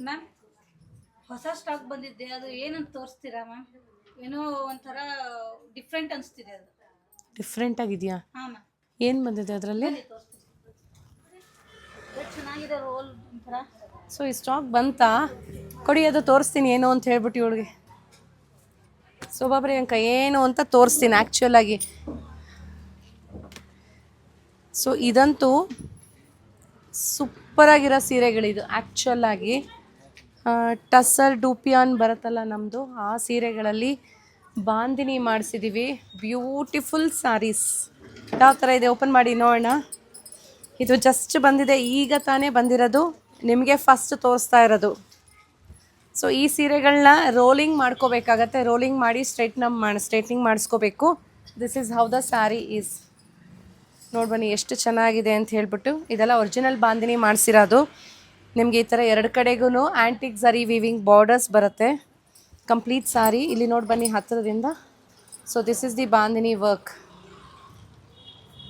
Ma'am ಹೊಸ stock ಬಂದಿದ್ದೆ, ಅದು ಏನಂತ ತೋರಿಸ್ತೀರಾ ಮ್ಯಾಮ್? ಏನೋ ಒಂಥರ ಡಿಫ್ರೆಂಟ್ ಅನಿಸ್ತಿದೆ ಅದು. ಡಿಫ್ರೆಂಟ್ ಆಗಿದೆಯಾ? ಹಾಂ ಮ್ಯಾಮ್, ಏನು ಬಂದಿದೆ ಅದರಲ್ಲಿ? ತೋರಿಸ್ತೀನಿ. ಚೆನ್ನಾಗಿದೆ ರೋಲ್ ಒಂಥರ. ಸೊ ಈ ಸ್ಟಾಕ್ ಬಂತಾ? ಕೊಡಿ, ಅದು ತೋರಿಸ್ತೀನಿ ಏನು ಅಂತ ಹೇಳ್ಬಿಟ್ಟು ಇವಳಿಗೆ. ಶೋಭಾ ಪ್ರಿಯಾಂಕ ಏನು ಅಂತ ತೋರಿಸ್ತೀನಿ ಆ್ಯಕ್ಚುಲ್ ಆಗಿ. ಸೊ ಇದಂತೂ ಸೂಪರಾಗಿರೋ ಸೀರೆಗಳಿದು ಆ್ಯಕ್ಚುಲ್ ಆಗಿ. ಟಸರ್ ಡೂಪಿಯಾನ್ ಬರುತ್ತಲ್ಲ ನಮ್ಮದು, ಆ ಸೀರೆಗಳಲ್ಲಿ ಬಾಂದಿನಿ ಮಾಡಿಸಿದ್ದೀವಿ. ಬ್ಯೂಟಿಫುಲ್ ಸ್ಯಾರೀಸ್. ಯಾವ ಥರ ಇದೆ ಓಪನ್ ಮಾಡಿ ನೋಡೋಣ. ಇದು ಜಸ್ಟ್ ಬಂದಿದೆ, ಈಗ ತಾನೇ ಬಂದಿರೋದು, ನಿಮಗೆ ಫಸ್ಟ್ ತೋರಿಸ್ತಾ ಇರೋದು. ಸೊ ಈ ಸೀರೆಗಳನ್ನ ರೋಲಿಂಗ್ ಮಾಡ್ಕೋಬೇಕಾಗತ್ತೆ. ರೋಲಿಂಗ್ ಮಾಡಿ ಸ್ಟ್ರೈಟ್ನಿಂಗ್ ಮಾಡಿಸ್ಕೋಬೇಕು. This is how the sari is. ನೋಡಿ ಬನ್ನಿ ಎಷ್ಟು ಚೆನ್ನಾಗಿದೆ ಅಂತ ಹೇಳ್ಬಿಟ್ಟು. ಇದೆಲ್ಲ ಒರಿಜಿನಲ್ ಬಾಂದಿನಿ ಮಾಡಿಸಿರೋದು. ನಿಮಗೆ ಈ ಥರ ಎರಡು ಕಡೆಗೂ ಆ್ಯಂಟಿಕ್ ಝರಿ ವೀವಿಂಗ್ ಬಾರ್ಡರ್ಸ್ ಬರುತ್ತೆ. ಕಂಪ್ಲೀಟ್ ಸ್ಯಾರಿ ಇಲ್ಲಿ ನೋಡಿ ಬನ್ನಿ ಹತ್ತಿರದಿಂದ. So this is the bandhani work.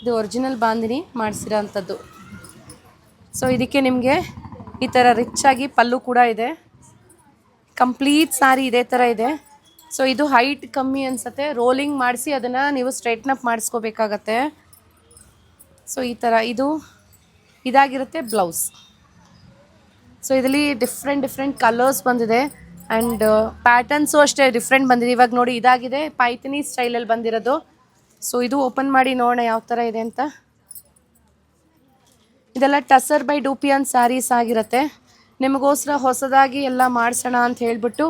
ಇದು ಒರಿಜಿನಲ್ ಬಾಂದಿನಿ ಮಾಡಿಸಿರೋ ಅಂಥದ್ದು. ಸೊ ಇದಕ್ಕೆ ನಿಮಗೆ ಈ ಥರ ರಿಚ್ ಆಗಿ ಪಲ್ಲು ಕೂಡ ಇದೆ. ಕಂಪ್ಲೀಟ್ ಸ್ಯಾರಿ ಇದೇ ಥರ ಇದೆ. ಸೊ ಇದು ಹೈಟ್ ಕಮ್ಮಿ ಅನಿಸುತ್ತೆ. ರೋಲಿಂಗ್ ಮಾಡಿಸಿ ಅದನ್ನು ನೀವು ಸ್ಟ್ರೈಟ್ನ್ ಅಪ್ ಮಾಡಿಸ್ಕೋಬೇಕಾಗತ್ತೆ. ಸೊ ಈ ಥರ ಇದಾಗಿರುತ್ತೆ ಬ್ಲೌಸ್. ಸೊ ಇದರಲ್ಲಿ ಡಿಫ್ರೆಂಟ್ ಕಲರ್ಸ್ ಬಂದಿದೆ ಆ್ಯಂಡ್ ಪ್ಯಾಟರ್ನ್ಸು ಅಷ್ಟೇ ಡಿಫ್ರೆಂಟ್ ಬಂದಿದೆ. ಇವಾಗ ನೋಡಿ ಇದಾಗಿದೆ ಪೈಥನಿ ಸ್ಟೈಲಲ್ಲಿ ಬಂದಿರೋದು. ಸೊ ಇದು ಓಪನ್ ಮಾಡಿ ನೋಡೋಣ ಯಾವ ಥರ ಇದೆ ಅಂತ. ಇದೆಲ್ಲ ಟಸರ್ ಬೈ ಡೂಪಿಯಾನ್ ಸ್ಯಾರೀಸ್ ಆಗಿರುತ್ತೆ. ನಿಮಗೋಸ್ಕರ ಹೊಸದಾಗಿ ಎಲ್ಲ ಮಾಡಿಸೋಣ ಅಂತ ಹೇಳ್ಬಿಟ್ಟು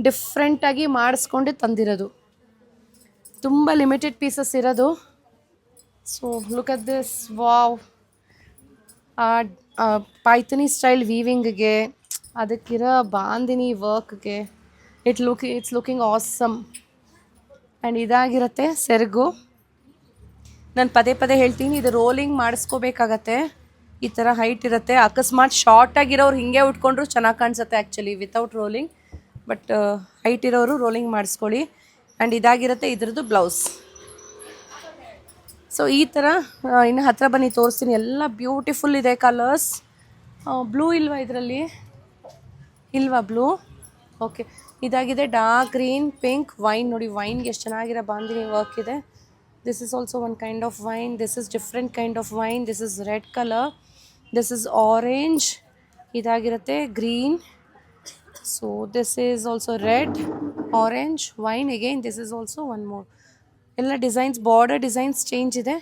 ಡಿಫ್ರೆಂಟಾಗಿ ಮಾಡಿಸ್ಕೊಂಡು ತಂದಿರೋದು. ತುಂಬ ಲಿಮಿಟೆಡ್ ಪೀಸಸ್ ಇರೋದು. So look at this, wow. Paithani style ವೀವಿಂಗ್ಗೆ, ಅದಕ್ಕಿರೋ ಬಾಂದಿನಿ ವರ್ಕ್ಗೆ ಇಟ್ಸ್ ಲುಕಿಂಗ್ ಆಸಮ್. ಆ್ಯಂಡ್ ಇದಾಗಿರುತ್ತೆ ಸೆರಗು. ನಾನು ಪದೇ ಹೇಳ್ತೀನಿ, ಇದು ರೋಲಿಂಗ್ ಮಾಡಿಸ್ಕೋಬೇಕಾಗತ್ತೆ. ಈ ಥರ ಹೈಟ್ ಇರುತ್ತೆ. ಅಕಸ್ಮಾತ್ ಶಾರ್ಟ್ ಆಗಿರೋರು ಹಿಂಗೆ ಉಟ್ಕೊಂಡ್ರು ಚೆನ್ನಾಗಿ ಕಾಣಿಸುತ್ತೆ actually without rolling. But height ಇರೋರು ರೋಲಿಂಗ್ ಮಾಡಿಸ್ಕೊಳ್ಳಿ. ಆ್ಯಂಡ್ ಇದಾಗಿರುತ್ತೆ ಇದ್ರದ್ದು ಬ್ಲೌಸ್. ಸೊ ಈ ಥರ ಇನ್ನು ಹತ್ತಿರ ಬನ್ನಿ ತೋರಿಸ್ತೀನಿ. ಎಲ್ಲ ಬ್ಯೂಟಿಫುಲ್ ಇದೆ ಕಲರ್ಸ್. ಬ್ಲೂ ಇಲ್ವಾ ಇದರಲ್ಲಿ? ಇಲ್ವಾ ಬ್ಲೂ? ಓಕೆ, ಇದಾಗಿದೆ ಡಾರ್ಕ್ ಗ್ರೀನ್, ಪಿಂಕ್, ವೈನ್. ನೋಡಿ ವೈನ್ಗೆ ಎಷ್ಟು ಚೆನ್ನಾಗಿರೋ ಬಾಂದಿನಿ ವರ್ಕ್ ಇದೆ. This is also one kind of wine. This is different kind of wine. This is red colour. This is orange. ಇದಾಗಿರುತ್ತೆ green. So this is also red, orange, wine again. This is also one more. ಎಲ್ಲ designs, border designs change ಇದೆ.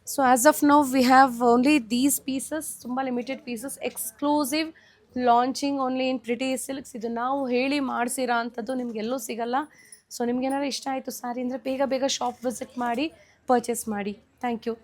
So as of now we have only these pieces. ತುಂಬ limited pieces, exclusive launching only in pretty silks. ಇದು ನಾವು ಹೇಳಿ ಮಾಡಿಸಿರೋ ಅಂಥದ್ದು ನಿಮಗೆಲ್ಲೂ ಸಿಗಲ್ಲ. So ನಿಮ್ಗೇನಾದ್ರು ಇಷ್ಟ ಆಯಿತು ಸ್ಯಾರಿ ಅಂದರೆ ಬೇಗ ಶಾಪ್ ವಿಸಿಟ್ ಮಾಡಿ ಪರ್ಚೇಸ್ ಮಾಡಿ. Thank you.